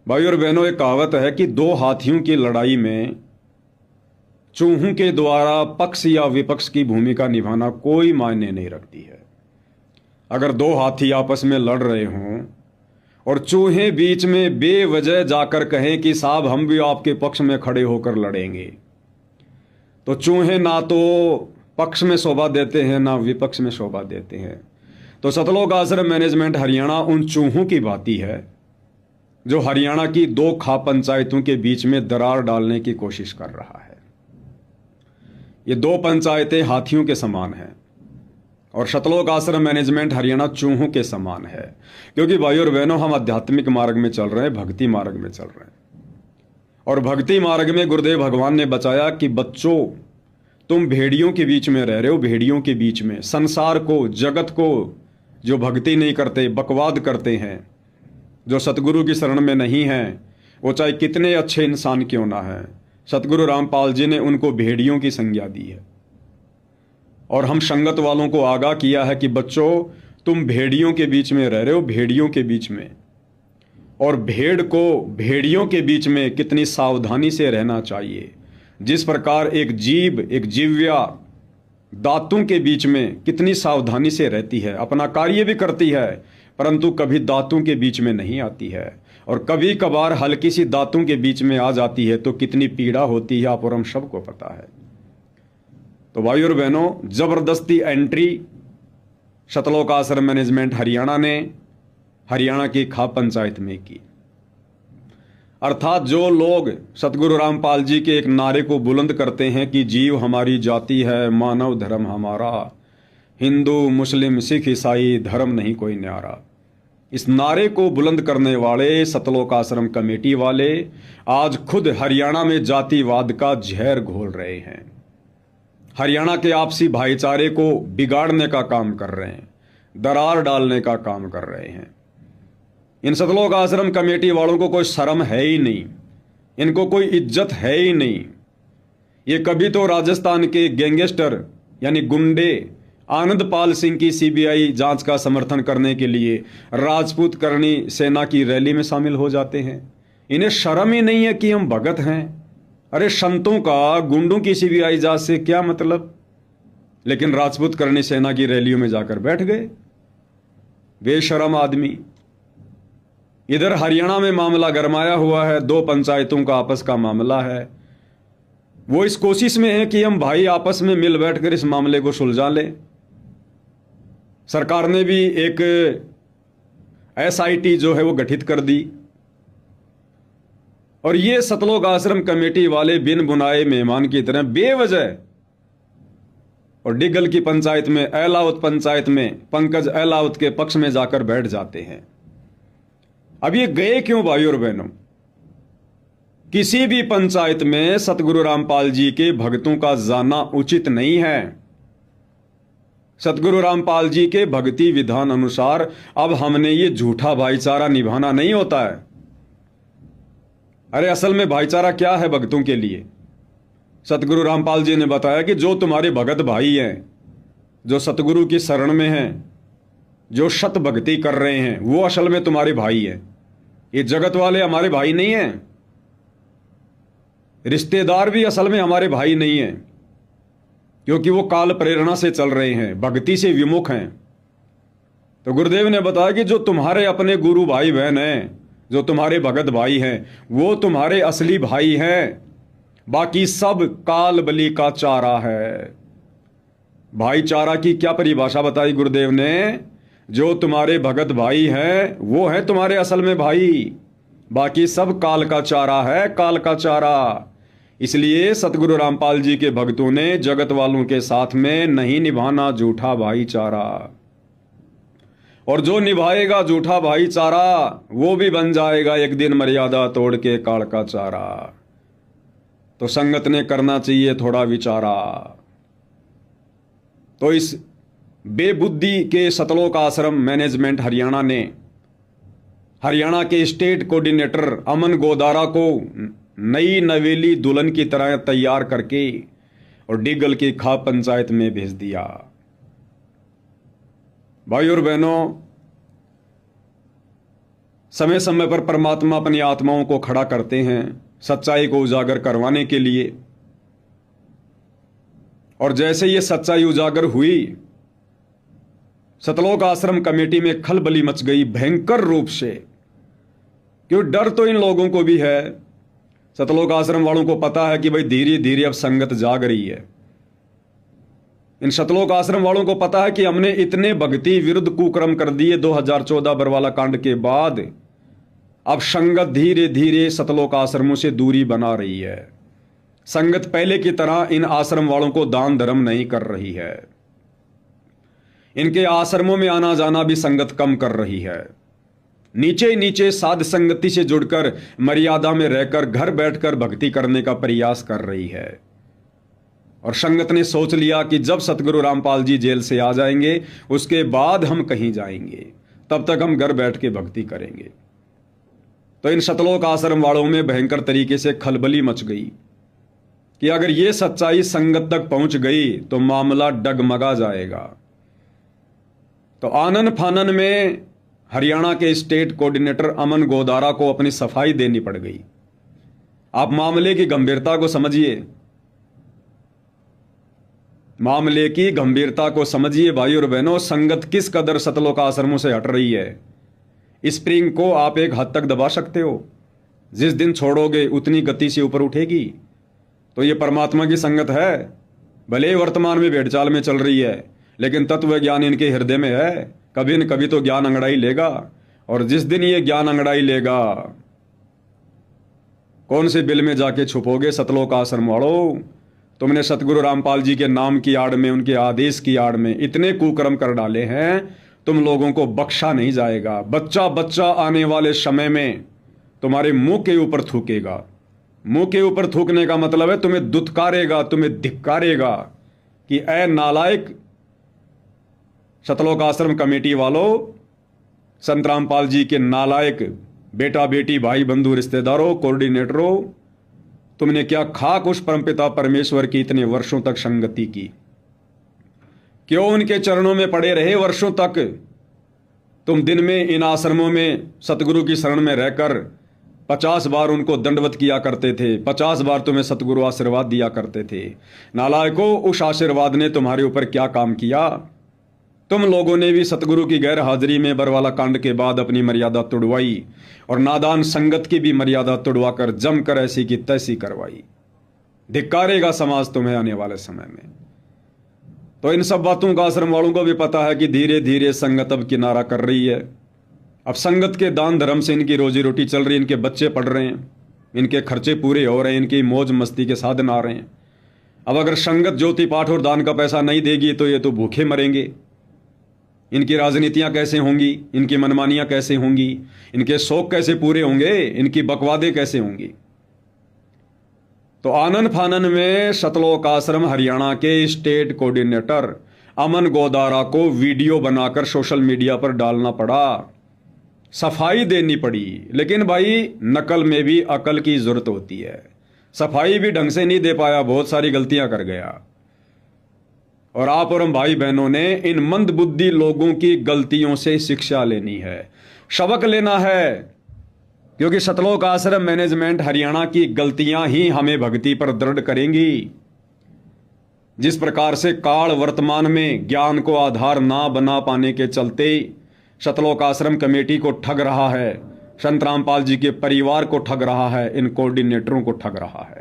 भाई और बहनों, एक कहावत है कि दो हाथियों की लड़ाई में चूहों के द्वारा पक्ष या विपक्ष की भूमिका निभाना कोई मायने नहीं रखती है। अगर दो हाथी आपस में लड़ रहे हों और चूहे बीच में बेवजह जाकर कहें कि साहब हम भी आपके पक्ष में खड़े होकर लड़ेंगे, तो चूहे ना तो पक्ष में शोभा देते हैं ना विपक्ष में शोभा देते हैं। तो सतलोक आश्रम मैनेजमेंट हरियाणा उन चूहों की भांति है जो हरियाणा की दो खाप पंचायतों के बीच में दरार डालने की कोशिश कर रहा है। ये दो पंचायतें हाथियों के समान हैं और सतलोक आश्रम मैनेजमेंट हरियाणा चूहों के समान है, क्योंकि भाई और बहनों, हम आध्यात्मिक मार्ग में चल रहे हैं, भक्ति मार्ग में चल रहे हैं। और भक्ति मार्ग में गुरुदेव भगवान ने बचाया कि बच्चों, तुम भेड़ियों के बीच में रह रहे हो, भेड़ियों के बीच में। संसार को, जगत को जो भक्ति नहीं करते, बकवाद करते हैं, जो सतगुरु की शरण में नहीं हैं, वो चाहे कितने अच्छे इंसान क्यों ना है, सतगुरु रामपाल जी ने उनको भेड़ियों की संज्ञा दी है। और हम संगत वालों को आगाह किया है कि बच्चों, तुम भेड़ियों के बीच में रह रहे हो, भेड़ियों के बीच में। और भेड़ को भेड़ियों के बीच में कितनी सावधानी से रहना चाहिए। जिस प्रकार एक जीभ, एक जिव्या दांतों के बीच में कितनी सावधानी से रहती है, अपना कार्य भी करती है, परंतु कभी दांतों के बीच में नहीं आती है। और कभी कभार हल्की सी दांतों के बीच में आ जाती है तो कितनी पीड़ा होती है, आप और हम सबको पता है। तो भाई और बहनों, जबरदस्ती एंट्री सतलोक आश्रम मैनेजमेंट हरियाणा ने हरियाणा की खाप पंचायत में की। अर्थात जो लोग सतगुरु रामपाल जी के एक नारे को बुलंद करते हैं कि जीव हमारी जाति है, मानव धर्म हमारा, हिंदू मुस्लिम सिख ईसाई धर्म नहीं कोई न्यारा, इस नारे को बुलंद करने वाले सतलोक आश्रम कमेटी वाले आज खुद हरियाणा में जातिवाद का जहर घोल रहे हैं। हरियाणा के आपसी भाईचारे को बिगाड़ने का काम कर रहे हैं, दरार डालने का काम कर रहे हैं। इन सतलोक आश्रम कमेटी वालों को कोई शर्म है ही नहीं, इनको कोई इज्जत है ही नहीं। ये कभी तो राजस्थान के गैंगस्टर यानी गुंडे आनंदपाल सिंह की सीबीआई जांच का समर्थन करने के लिए राजपूत करनी सेना की रैली में शामिल हो जाते हैं। इन्हें शर्म ही नहीं है कि हम भगत हैं। अरे संतों का गुंडों की सीबीआई जांच से क्या मतलब। लेकिन राजपूत करनी सेना की रैलियों में जाकर बैठ गए, बेशरम आदमी। इधर हरियाणा में मामला गरमाया हुआ है, दो पंचायतों का आपस का मामला है। वो इस कोशिश में है कि हम भाई आपस में मिल बैठकर इस मामले को सुलझा लें। सरकार ने भी एक एसआईटी जो है वो गठित कर दी। और ये सतलोक आश्रम कमेटी वाले बिन बुनाए मेहमान की तरह बेवजह और डिगल की पंचायत में, एलावत पंचायत में पंकज एलावत के पक्ष में जाकर बैठ जाते हैं। अब ये गए क्यों भाई और बहनों? किसी भी पंचायत में सतगुरु रामपाल जी के भक्तों का जाना उचित नहीं है। सतगुरु रामपाल जी के भक्ति विधान अनुसार अब हमने ये झूठा भाईचारा निभाना नहीं होता है। अरे असल में भाईचारा क्या है भक्तों के लिए? सतगुरु रामपाल जी ने बताया कि जो तुम्हारे भगत भाई हैं, जो सतगुरु की शरण में हैं, जो शत भक्ति कर रहे हैं, वो असल में तुम्हारे भाई हैं। ये जगत वाले हमारे भाई नहीं हैं। रिश्तेदार भी असल में हमारे भाई नहीं हैं, क्योंकि वो काल प्रेरणा से चल रहे हैं, भक्ति से विमुख हैं। तो गुरुदेव ने बताया कि जो तुम्हारे अपने गुरु भाई बहन हैं, जो तुम्हारे भगत भाई हैं, वो तुम्हारे असली भाई हैं। बाकी सब काल बलि का चारा है। भाईचारा की क्या परिभाषा बताई गुरुदेव ने? जो तुम्हारे भगत भाई हैं वो है तुम्हारे असल में भाई, बाकी सब काल का चारा है, काल का चारा। इसलिए सतगुरु रामपाल जी के भक्तों ने जगत वालों के साथ में नहीं निभाना झूठा भाईचारा। और जो निभाएगा झूठा भाईचारा वो भी बन जाएगा एक दिन मर्यादा तोड़ के काल का चारा। तो संगत ने करना चाहिए थोड़ा विचारा। तो इस बेबुद्धि के सतलोक आश्रम मैनेजमेंट हरियाणा ने हरियाणा के स्टेट कोऑर्डिनेटर अमन गोदारा को नई नवेली दुल्हन की तरह तैयार करके और डिगल की खाप पंचायत में भेज दिया। भाई और बहनों, समय समय पर परमात्मा अपनी आत्माओं को खड़ा करते हैं सच्चाई को उजागर करवाने के लिए। और जैसे ये सच्चाई उजागर हुई, सतलोक आश्रम कमेटी में खलबली मच गई भयंकर रूप से, क्योंकि डर तो इन लोगों को भी है। सतलोक आश्रम वालों को पता है कि भाई धीरे धीरे अब संगत जाग रही है। इन सतलोक आश्रम वालों को पता है कि हमने इतने भक्ति विरुद्ध कुकर्म कर दिए 2014 बरवाला कांड के बाद, अब संगत धीरे धीरे सतलोक आश्रमों से दूरी बना रही है। संगत पहले की तरह इन आश्रम वालों को दान धर्म नहीं कर रही है। इनके आश्रमों में आना जाना भी संगत कम कर रही है। नीचे नीचे साध संगति से जुड़कर मर्यादा में रहकर घर बैठकर भक्ति करने का प्रयास कर रही है। और संगत ने सोच लिया कि जब सतगुरु रामपाल जी जेल से आ जाएंगे उसके बाद हम कहीं जाएंगे, तब तक हम घर बैठ के भक्ति करेंगे। तो इन सतलोक आश्रम वालों में भयंकर तरीके से खलबली मच गई कि अगर ये सच्चाई संगत तक पहुंच गई तो मामला डगमगा जाएगा। तो आनन फानन में हरियाणा के स्टेट कोऑर्डिनेटर अमन गोदारा को अपनी सफाई देनी पड़ गई। आप मामले की गंभीरता को समझिए, मामले की गंभीरता को समझिए भाई और बहनों। संगत किस कदर सतलोक आश्रमों से हट रही है। स्प्रिंग को आप एक हद तक दबा सकते हो, जिस दिन छोड़ोगे उतनी गति से ऊपर उठेगी। तो ये परमात्मा की संगत है, भले वर्तमान में भेड़चाल में चल रही है, लेकिन तत्व ज्ञान इनके हृदय में है। कभी न कभी तो ज्ञान अंगड़ाई लेगा, और जिस दिन ये ज्ञान अंगड़ाई लेगा, कौन से बिल में जाके छुपोगे सतलोक आश्रम वालों। तुमने सतगुरु रामपाल जी के नाम की आड़ में, उनके आदेश की आड़ में इतने कुकर्म कर डाले हैं, तुम लोगों को बख्शा नहीं जाएगा। बच्चा बच्चा आने वाले समय में तुम्हारे मुंह के ऊपर थूकेगा। मुंह के ऊपर थूकने का मतलब है तुम्हें दुत्कारेगा, तुम्हें धिक्कारेगा कि ऐ नालायक सतलोक आश्रम कमेटी वालों, संत रामपाल जी के नालायक बेटा बेटी भाई बंधु रिश्तेदारों कोऑर्डिनेटरों, तुमने क्या खाक उस परमपिता परमेश्वर की इतने वर्षों तक संगति की। क्यों उनके चरणों में पड़े रहे वर्षों तक। तुम दिन में इन आश्रमों में सतगुरु की शरण में रहकर 50 बार उनको दंडवत किया करते थे, 50 बार तुम्हें सतगुरु आशीर्वाद दिया करते थे। नालायकों, उस आशीर्वाद ने तुम्हारे ऊपर क्या काम किया। तुम लोगों ने भी सतगुरु की गैर हाजिरी में बरवाला कांड के बाद अपनी मर्यादा तोड़वाई, और नादान संगत की भी मर्यादा तोड़वाकर जमकर ऐसी की तैसी करवाई। धिक्कारेगा समाज तुम्हें आने वाले समय में। तो इन सब बातों का आश्रम वालों को भी पता है कि धीरे धीरे संगत अब किनारा कर रही है। अब संगत के दान धर्म से इनकी रोजी रोटी चल रही है, इनके बच्चे पढ़ रहे हैं, इनके खर्चे पूरे हो रहे हैं, इनकी मौज मस्ती के साधन आ रहे हैं। अब अगर संगत ज्योति पाठ और दान का पैसा नहीं देगी तो ये तो भूखे मरेंगे। इनकी राजनीतियां कैसे होंगी, इनकी मनमानियां कैसे होंगी, इनके शौक कैसे पूरे होंगे, इनकी बकवादे कैसे होंगी। तो आनन फानन में सतलोक आश्रम हरियाणा के स्टेट कोऑर्डिनेटर अमन गोदारा को वीडियो बनाकर सोशल मीडिया पर डालना पड़ा, सफाई देनी पड़ी। लेकिन भाई नकल में भी अकल की जरूरत होती है। सफाई भी ढंग से नहीं दे पाया, बहुत सारी गलतियां कर गया। और आप और हम भाई बहनों ने इन मंद बुद्धि लोगों की गलतियों से शिक्षा लेनी है, सबक लेना है, क्योंकि सतलोक आश्रम मैनेजमेंट हरियाणा की गलतियां ही हमें भक्ति पर दृढ़ करेंगी। जिस प्रकार से काल वर्तमान में ज्ञान को आधार ना बना पाने के चलते सतलोक आश्रम कमेटी को ठग रहा है, संत रामपाल जी के परिवार को ठग रहा है, इन कोऑर्डिनेटरों को ठग रहा है।